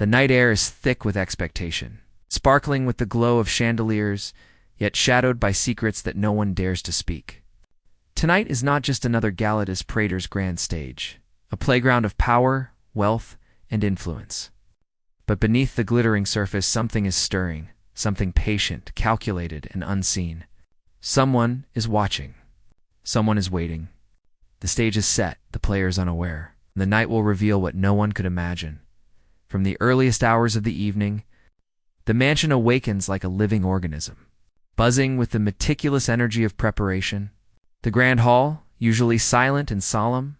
The night air is thick with expectation, sparkling with the glow of chandeliers, yet shadowed by secrets that no one dares to speak. Tonight is not just another gala at Prater's grand stage, a playground of power, wealth, and influence. But beneath the glittering surface, something is stirring, something patient, calculated, and unseen. Someone is watching. Someone is waiting. The stage is set, the players unaware. The night will reveal what no one could imagine. From the earliest hours of the evening, the mansion awakens like a living organism, buzzing with the meticulous energy of preparation. The grand hall, usually silent and solemn,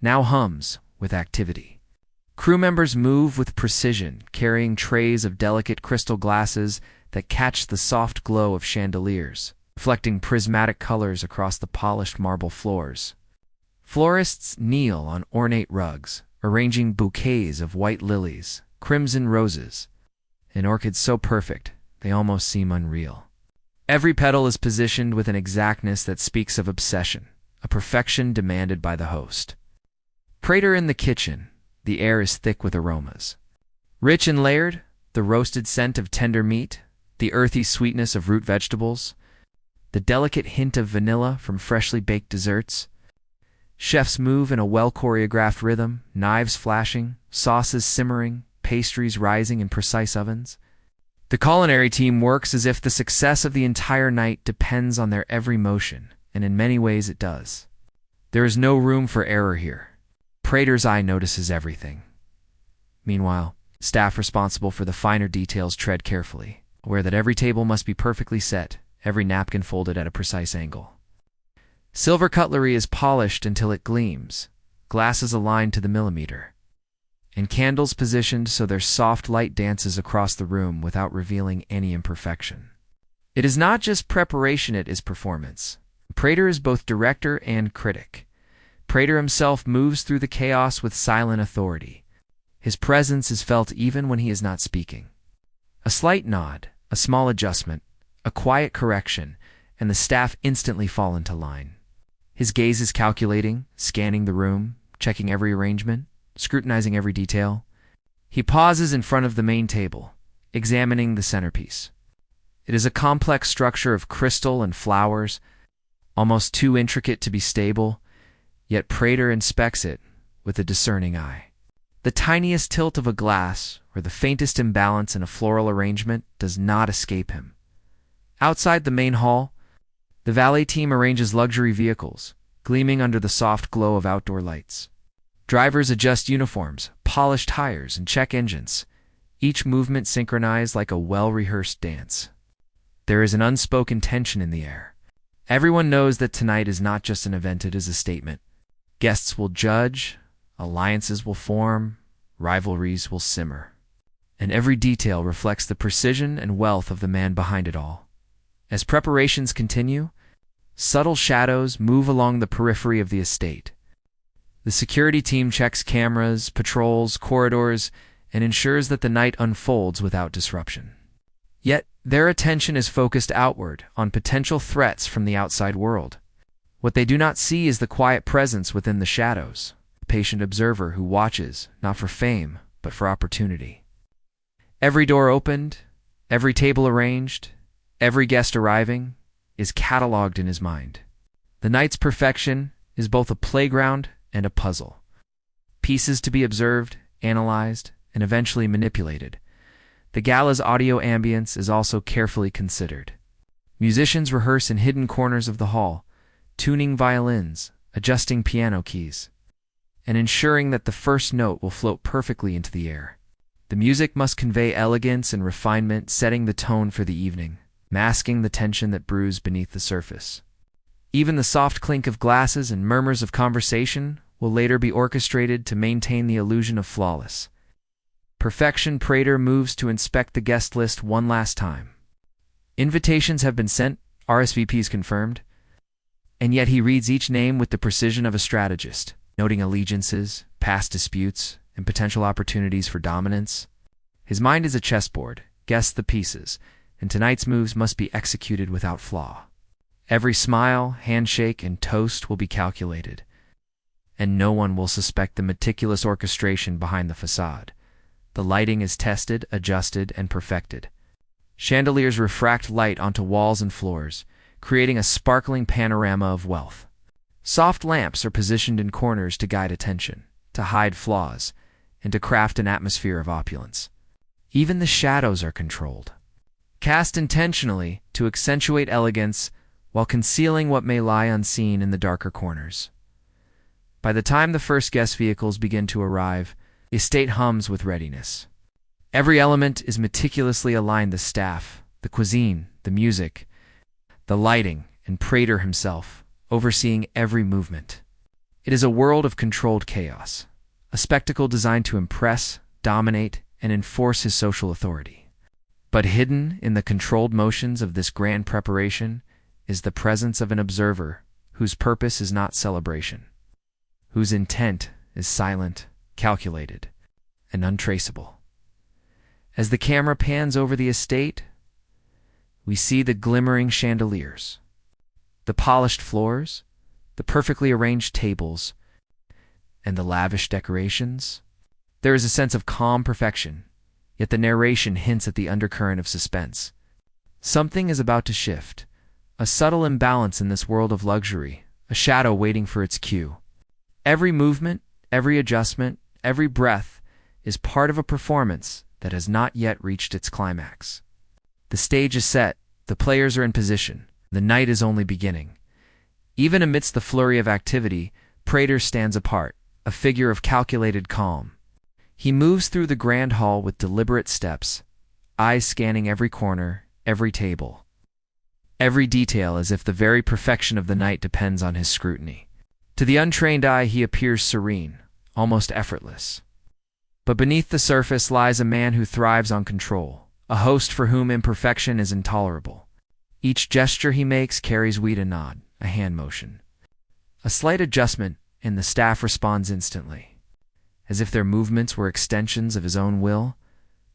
now hums with activity. Crew members move with precision, carrying trays of delicate crystal glasses that catch the soft glow of chandeliers, reflecting prismatic colors across the polished marble floors. Florists kneel on ornate rugs, arranging bouquets of white lilies, crimson roses, and orchids so perfect they almost seem unreal. Every petal is positioned with an exactness that speaks of obsession, a perfection demanded by the host. Prater in the kitchen, the air is thick with aromas. Rich and layered, the roasted scent of tender meat, the earthy sweetness of root vegetables, the delicate hint of vanilla from freshly baked desserts. Chefs move in a well-choreographed rhythm, knives flashing, sauces simmering, pastries rising in precise ovens. The culinary team works as if the success of the entire night depends on their every motion, and in many ways it does. There is no room for error here. Prater's eye notices everything. Meanwhile, staff responsible for the finer details tread carefully, aware that every table must be perfectly set, every napkin folded at a precise angle. Silver cutlery is polished until it gleams, glasses aligned to the millimeter, and candles positioned so their soft light dances across the room without revealing any imperfection. It is not just preparation, it is performance. Prater is both director and critic. Prater himself moves through the chaos with silent authority. His presence is felt even when he is not speaking. A slight nod, a small adjustment, a quiet correction, and the staff instantly fall into line. His gaze is calculating, scanning the room, checking every arrangement, scrutinizing every detail. He pauses in front of the main table, examining the centerpiece. It is a complex structure of crystal and flowers, almost too intricate to be stable, yet Prater inspects it with a discerning eye. The tiniest tilt of a glass or the faintest imbalance in a floral arrangement does not escape him. Outside the main hall, the valet team arranges luxury vehicles, gleaming under the soft glow of outdoor lights. Drivers adjust uniforms, polish tires, and check engines, each movement synchronized like a well-rehearsed dance. There is an unspoken tension in the air. Everyone knows that tonight is not just an event, it is a statement. Guests will judge, alliances will form, rivalries will simmer. And every detail reflects the precision and wealth of the man behind it all. As preparations continue, subtle shadows move along the periphery of the estate. The security team checks cameras, patrols corridors, and ensures that the night unfolds without disruption. Yet, their attention is focused outward on potential threats from the outside world. What they do not see is the quiet presence within the shadows, a patient observer who watches, not for fame, but for opportunity. Every door opened, every table arranged, every guest arriving is cataloged in his mind. The night's perfection is both a playground and a puzzle. Pieces to be observed, analyzed, and eventually manipulated. The gala's audio ambience is also carefully considered. Musicians rehearse in hidden corners of the hall, tuning violins, adjusting piano keys, and ensuring that the first note will float perfectly into the air. The music must convey elegance and refinement, setting the tone for the evening, masking the tension that brews beneath the surface. Even the soft clink of glasses and murmurs of conversation will later be orchestrated to maintain the illusion of flawless perfection. Prater moves to inspect the guest list one last time. Invitations have been sent, RSVPs confirmed, and yet he reads each name with the precision of a strategist, noting allegiances, past disputes, and potential opportunities for dominance. His mind is a chessboard, guess the pieces, and tonight's moves must be executed without flaw. Every smile, handshake, and toast will be calculated, and no one will suspect the meticulous orchestration behind the facade. The lighting is tested, adjusted, and perfected. Chandeliers refract light onto walls and floors, creating a sparkling panorama of wealth. Soft lamps are positioned in corners to guide attention, to hide flaws, and to craft an atmosphere of opulence. Even the shadows are controlled, cast intentionally to accentuate elegance while concealing what may lie unseen in the darker corners. By the time the first guest vehicles begin to arrive, the estate hums with readiness. Every element is meticulously aligned: the staff, the cuisine, the music, the lighting, and Prater himself, overseeing every movement. It is a world of controlled chaos, a spectacle designed to impress, dominate, and enforce his social authority. But hidden in the controlled motions of this grand preparation is the presence of an observer whose purpose is not celebration, whose intent is silent, calculated, and untraceable. As the camera pans over the estate, we see the glimmering chandeliers, the polished floors, the perfectly arranged tables, and the lavish decorations. There is a sense of calm perfection, yet the narration hints at the undercurrent of suspense. Something is about to shift, a subtle imbalance in this world of luxury, a shadow waiting for its cue. Every movement, every adjustment, every breath is part of a performance that has not yet reached its climax. The stage is set, the players are in position, the night is only beginning. Even amidst the flurry of activity, Prater stands apart, a figure of calculated calm. He moves through the grand hall with deliberate steps, eyes scanning every corner, every table, every detail, as if the very perfection of the night depends on his scrutiny. To the untrained eye, he appears serene, almost effortless. But beneath the surface lies a man who thrives on control, a host for whom imperfection is intolerable. Each gesture he makes carries weight: a nod, a hand motion, a slight adjustment, and the staff responds instantly. As if their movements were extensions of his own will,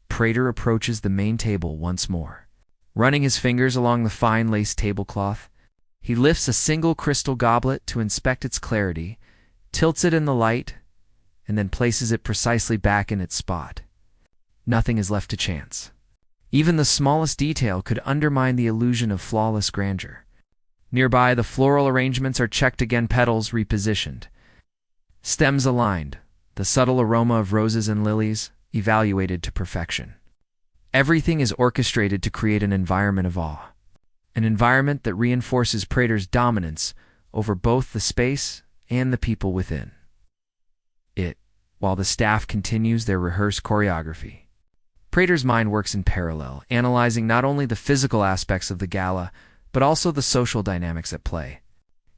Prater approaches the main table once more. Running his fingers along the fine lace tablecloth, he lifts a single crystal goblet to inspect its clarity, tilts it in the light, and then places it precisely back in its spot. Nothing is left to chance. Even the smallest detail could undermine the illusion of flawless grandeur. Nearby, the floral arrangements are checked again, petals repositioned, stems aligned, the subtle aroma of roses and lilies evaluated to perfection. Everything is orchestrated to create an environment of awe, an environment that reinforces Prater's dominance over both the space and the people within it, while the staff continues their rehearsed choreography. Prater's mind works in parallel, analyzing not only the physical aspects of the gala, but also the social dynamics at play.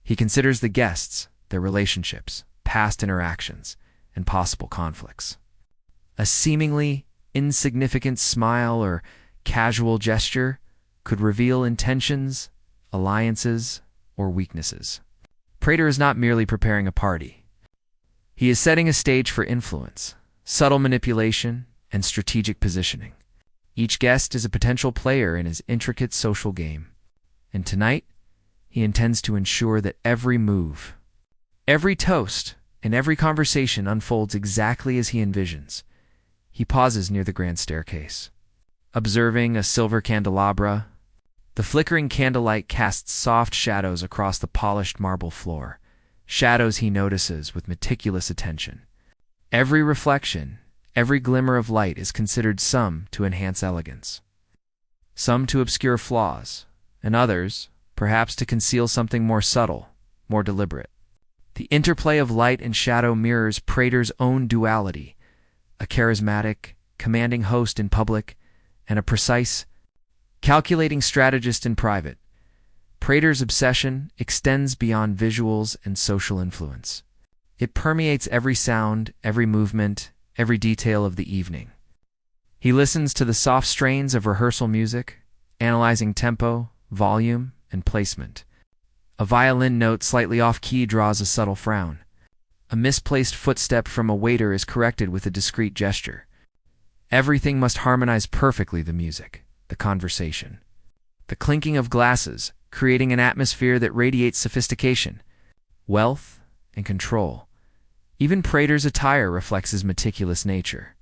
He considers the guests, their relationships, past interactions, and possible conflicts. A seemingly insignificant smile or casual gesture could reveal intentions, alliances, or weaknesses. Prater is not merely preparing a party. He is setting a stage for influence, subtle manipulation, and strategic positioning. Each guest is a potential player in his intricate social game, and tonight he intends to ensure that every move, every toast, and every conversation unfolds exactly as he envisions. He pauses near the grand staircase, observing a silver candelabra. The flickering candlelight casts soft shadows across the polished marble floor, shadows he notices with meticulous attention. Every reflection, every glimmer of light is considered, some to enhance elegance, some to obscure flaws, and others, perhaps, to conceal something more subtle, more deliberate. The interplay of light and shadow mirrors Prater's own duality, a charismatic, commanding host in public, and a precise, calculating strategist in private. Prater's obsession extends beyond visuals and social influence. It permeates every sound, every movement, every detail of the evening. He listens to the soft strains of rehearsal music, analyzing tempo, volume, and placement. A violin note slightly off-key draws a subtle frown. A misplaced footstep from a waiter is corrected with a discreet gesture. Everything must harmonize perfectly: the music, the conversation, the clinking of glasses, creating an atmosphere that radiates sophistication, wealth, and control. Even Prater's attire reflects his meticulous nature.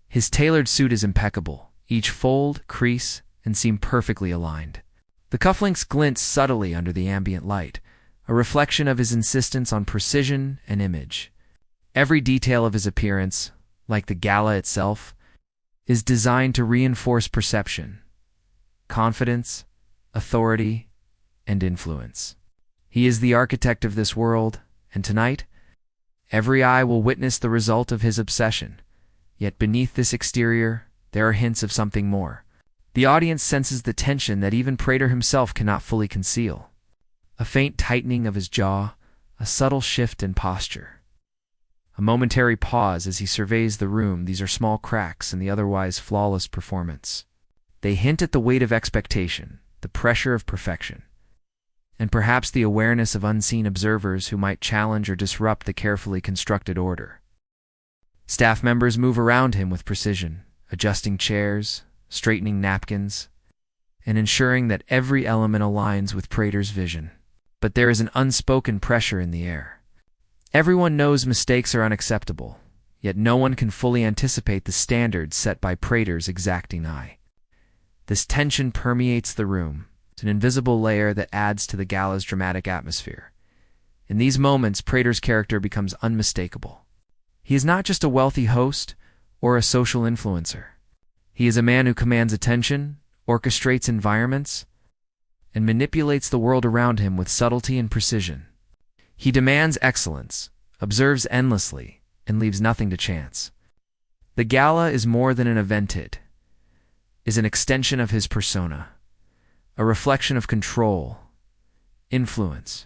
His tailored suit is impeccable, each fold, crease, and seam perfectly aligned. The cufflinks glint subtly under the ambient light, a reflection of his insistence on precision and image. Every detail of his appearance, like the gala itself, is designed to reinforce perception, confidence, authority, and influence. He is the architect of this world, and tonight, every eye will witness the result of his obsession. Yet beneath this exterior, there are hints of something more. The audience senses the tension that even Prater himself cannot fully conceal. A faint tightening of his jaw, a subtle shift in posture. A momentary pause as he surveys the room. These are small cracks in the otherwise flawless performance. They hint at the weight of expectation, the pressure of perfection, and perhaps the awareness of unseen observers who might challenge or disrupt the carefully constructed order. Staff members move around him with precision, adjusting chairs, straightening napkins, and ensuring that every element aligns with Prater's vision. But there is an unspoken pressure in the air. Everyone knows mistakes are unacceptable, yet no one can fully anticipate the standards set by Prater's exacting eye. This tension permeates the room, an invisible layer that adds to the gala's dramatic atmosphere. In these moments, Prater's character becomes unmistakable. He is not just a wealthy host or a social influencer. He is a man who commands attention, orchestrates environments, and manipulates the world around him with subtlety and precision. He demands excellence, observes endlessly, and leaves nothing to chance. The gala is more than an event. It is an extension of his persona, a reflection of control, influence,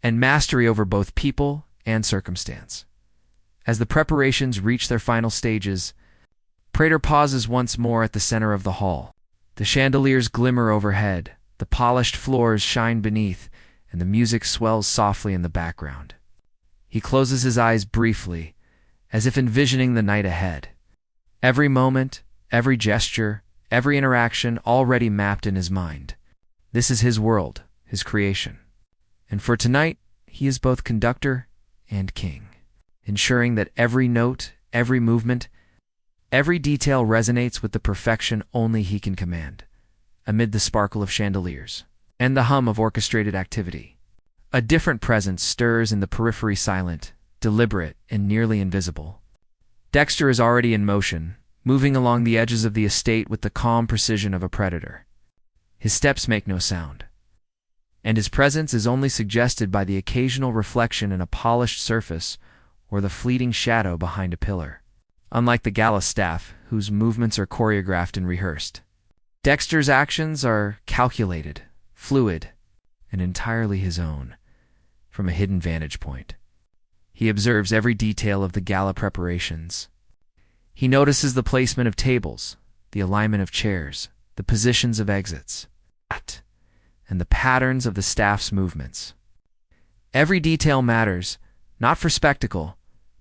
and mastery over both people and circumstance. As the preparations reach their final stages, Prater pauses once more at the center of the hall. The chandeliers glimmer overhead, the polished floors shine beneath, and the music swells softly in the background. He closes his eyes briefly, as if envisioning the night ahead. Every moment, every gesture, every interaction already mapped in his mind. This is his world, his creation. And for tonight, he is both conductor and king, ensuring that every note, every movement, every detail resonates with the perfection only he can command, amid the sparkle of chandeliers and the hum of orchestrated activity. A different presence stirs in the periphery, silent, deliberate, and nearly invisible. Dexter is already in motion, moving along the edges of the estate with the calm precision of a predator. His steps make no sound, and his presence is only suggested by the occasional reflection in a polished surface or the fleeting shadow behind a pillar. Unlike the gala staff, whose movements are choreographed and rehearsed, Dexter's actions are calculated, fluid, and entirely his own, from a hidden vantage point. He observes every detail of the gala preparations. He notices the placement of tables, the alignment of chairs, the positions of exits, and the patterns of the staff's movements. Every detail matters, not for spectacle,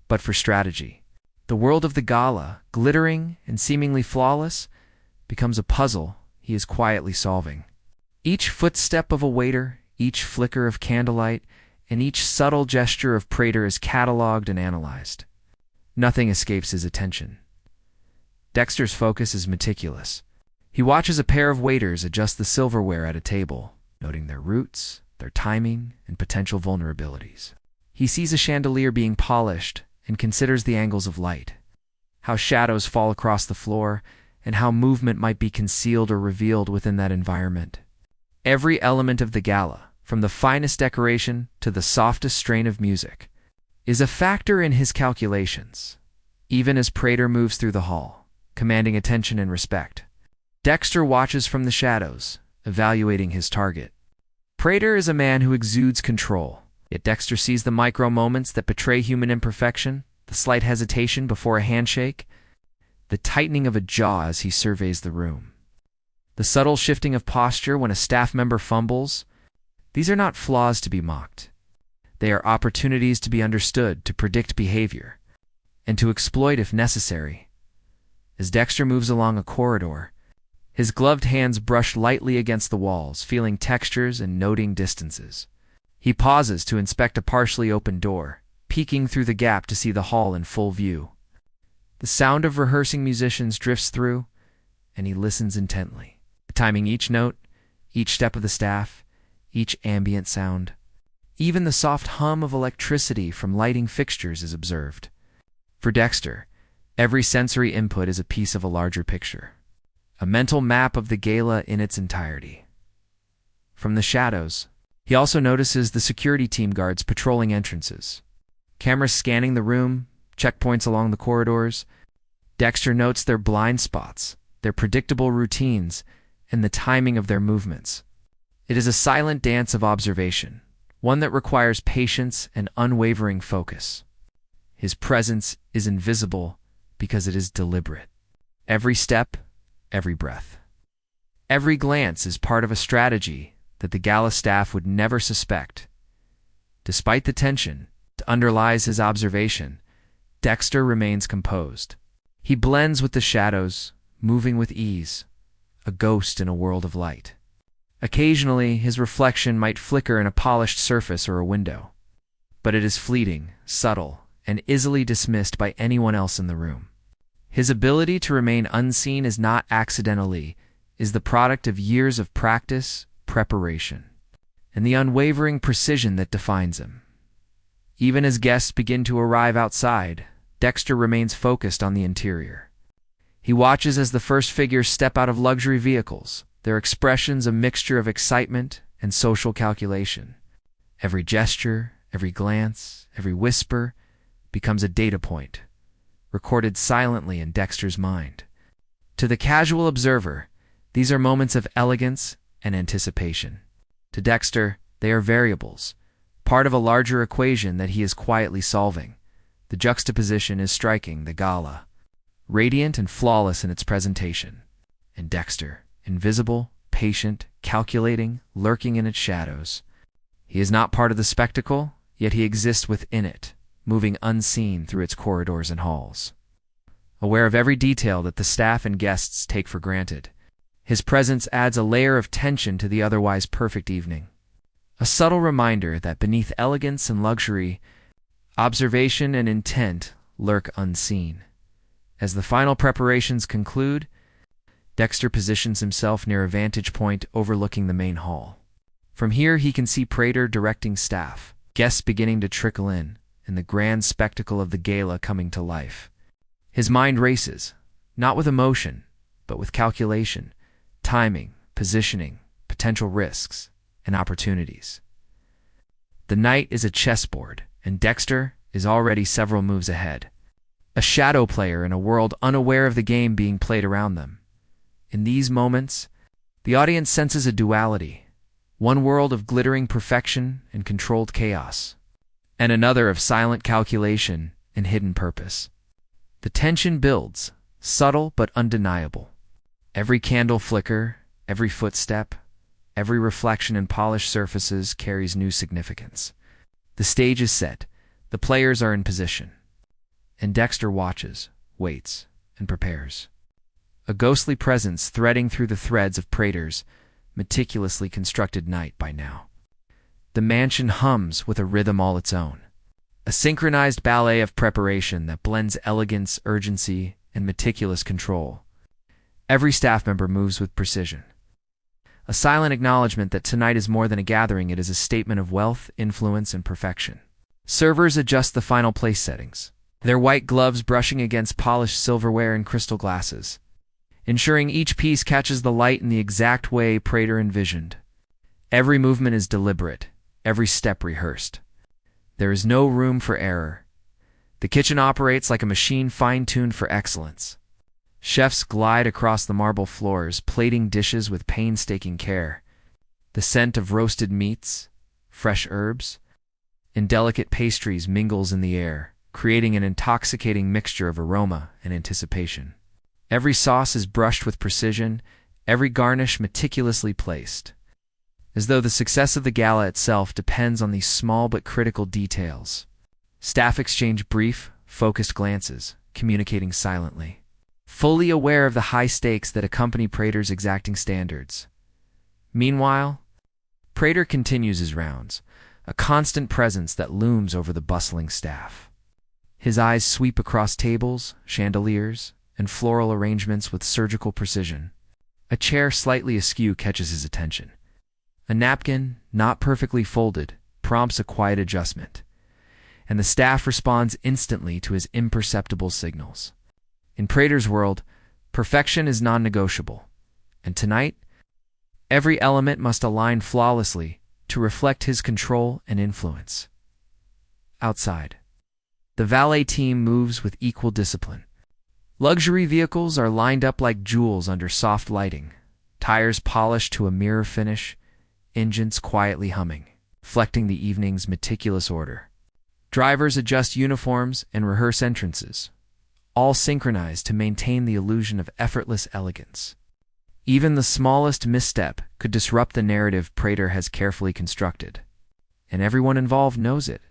but for strategy. The world of the gala, glittering and seemingly flawless, becomes a puzzle he is quietly solving. Each footstep of a waiter, each flicker of candlelight, and each subtle gesture of Prater is catalogued and analyzed. Nothing escapes his attention. Dexter's focus is meticulous. He watches a pair of waiters adjust the silverware at a table, noting their routes, their timing, and potential vulnerabilities. He sees a chandelier being polished and considers the angles of light, how shadows fall across the floor, and how movement might be concealed or revealed within that environment. Every element of the gala, from the finest decoration to the softest strain of music, is a factor in his calculations, even as Prater moves through the hall, commanding attention and respect. Dexter watches from the shadows, evaluating his target. Prater is a man who exudes control, yet Dexter sees the micro moments that betray human imperfection, the slight hesitation before a handshake, the tightening of a jaw as he surveys the room, the subtle shifting of posture when a staff member fumbles. These are not flaws to be mocked. They are opportunities to be understood, to predict behavior, and to exploit if necessary. As Dexter moves along a corridor, his gloved hands brush lightly against the walls, feeling textures and noting distances. He pauses to inspect a partially open door, peeking through the gap to see the hall in full view. The sound of rehearsing musicians drifts through, and he listens intently, timing each note, each step of the staff, each ambient sound. Even the soft hum of electricity from lighting fixtures is observed. For Dexter, every sensory input is a piece of a larger picture, a mental map of the gala in its entirety. From the shadows, he also notices the security team guards patrolling entrances, cameras scanning the room, checkpoints along the corridors. Dexter notes their blind spots, their predictable routines, and the timing of their movements. It is a silent dance of observation, one that requires patience and unwavering focus. His presence is invisible because it is deliberate. Every step, every breath, every glance is part of a strategy that the Gala staff would never suspect. Despite the tension that underlies his observation, Dexter remains composed. He blends with the shadows, moving with ease, a ghost in a world of light. Occasionally, his reflection might flicker in a polished surface or a window, but it is fleeting, subtle, and easily dismissed by anyone else in the room. His ability to remain unseen is not accidentally, is the product of years of practice, preparation, and the unwavering precision that defines him. Even as guests begin to arrive outside, Dexter remains focused on the interior. He watches as the first figures step out of luxury vehicles, their expressions a mixture of excitement and social calculation. Every gesture, every glance, every whisper becomes a data point, recorded silently in Dexter's mind. To the casual observer, these are moments of elegance and anticipation. To Dexter, they are variables, part of a larger equation that he is quietly solving. The juxtaposition is striking. The Gala, radiant and flawless in its presentation, and Dexter, invisible, patient, calculating, lurking in its shadows. He is not part of the spectacle, yet he exists within it, moving unseen through its corridors and halls. Aware of every detail that the staff and guests take for granted, his presence adds a layer of tension to the otherwise perfect evening. A subtle reminder that beneath elegance and luxury, observation and intent lurk unseen. As the final preparations conclude, Dexter positions himself near a vantage point overlooking the main hall. From here he can see Prater directing staff, guests beginning to trickle in, and the grand spectacle of the gala coming to life. His mind races, not with emotion, but with calculation, timing, positioning, potential risks, and opportunities. The night is a chessboard, and Dexter is already several moves ahead, a shadow player in a world unaware of the game being played around them. In these moments, the audience senses a duality, one world of glittering perfection and controlled chaos, and another of silent calculation and hidden purpose. The tension builds, subtle but undeniable. Every candle flicker, every footstep, every reflection in polished surfaces carries new significance. The stage is set, the players are in position, and Dexter watches, waits, and prepares. A ghostly presence threading through the threads of Prater's meticulously constructed night by now. The mansion hums with a rhythm all its own, a synchronized ballet of preparation that blends elegance, urgency, and meticulous control. Every staff member moves with precision, a silent acknowledgement that tonight is more than a gathering, it is a statement of wealth, influence, and perfection. Servers adjust the final place settings, their white gloves brushing against polished silverware and crystal glasses, ensuring each piece catches the light in the exact way Prater envisioned. Every movement is deliberate, every step rehearsed. There is no room for error. The kitchen operates like a machine fine-tuned for excellence. Chefs glide across the marble floors, plating dishes with painstaking care. The scent of roasted meats, fresh herbs, and delicate pastries mingles in the air, creating an intoxicating mixture of aroma and anticipation. Every sauce is brushed with precision, every garnish meticulously placed, as though the success of the gala itself depends on these small but critical details. Staff exchange brief, focused glances, communicating silently, fully aware of the high stakes that accompany Prater's exacting standards. Meanwhile, Prater continues his rounds, a constant presence that looms over the bustling staff. His eyes sweep across tables, chandeliers, and floral arrangements with surgical precision. A chair slightly askew catches his attention. A napkin, not perfectly folded, prompts a quiet adjustment, and the staff responds instantly to his imperceptible signals. In Prater's world, perfection is non-negotiable, and tonight, every element must align flawlessly to reflect his control and influence. Outside, the valet team moves with equal discipline. Luxury vehicles are lined up like jewels under soft lighting, tires polished to a mirror finish, engines quietly humming, reflecting the evening's meticulous order. Drivers adjust uniforms and rehearse entrances, all synchronized to maintain the illusion of effortless elegance. Even the smallest misstep could disrupt the narrative Prater has carefully constructed, and everyone involved knows it.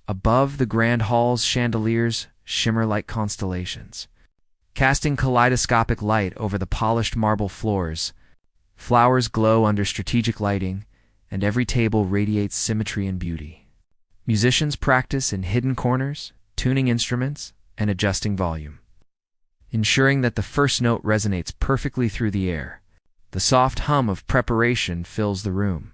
Above, the grand hall's chandeliers shimmer like constellations, casting kaleidoscopic light over the polished marble floors. Flowers glow under strategic lighting, and every table radiates symmetry and beauty. Musicians practice in hidden corners, tuning instruments and adjusting volume, ensuring that the first note resonates perfectly through the air. The soft hum of preparation fills the room,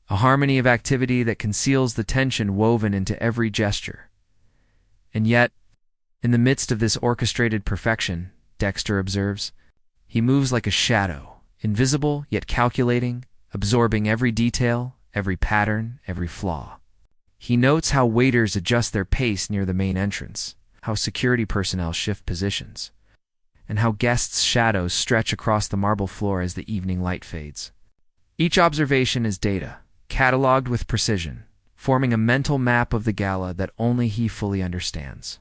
a harmony of activity that conceals the tension woven into every gesture. And yet, in the midst of this orchestrated perfection, Dexter observes, he moves like a shadow, invisible yet calculating, absorbing every detail, every pattern, every flaw. He notes how waiters adjust their pace near the main entrance, how security personnel shift positions, and how guests' shadows stretch across the marble floor as the evening light fades. Each observation is data, cataloged with precision, forming a mental map of the gala that only he fully understands.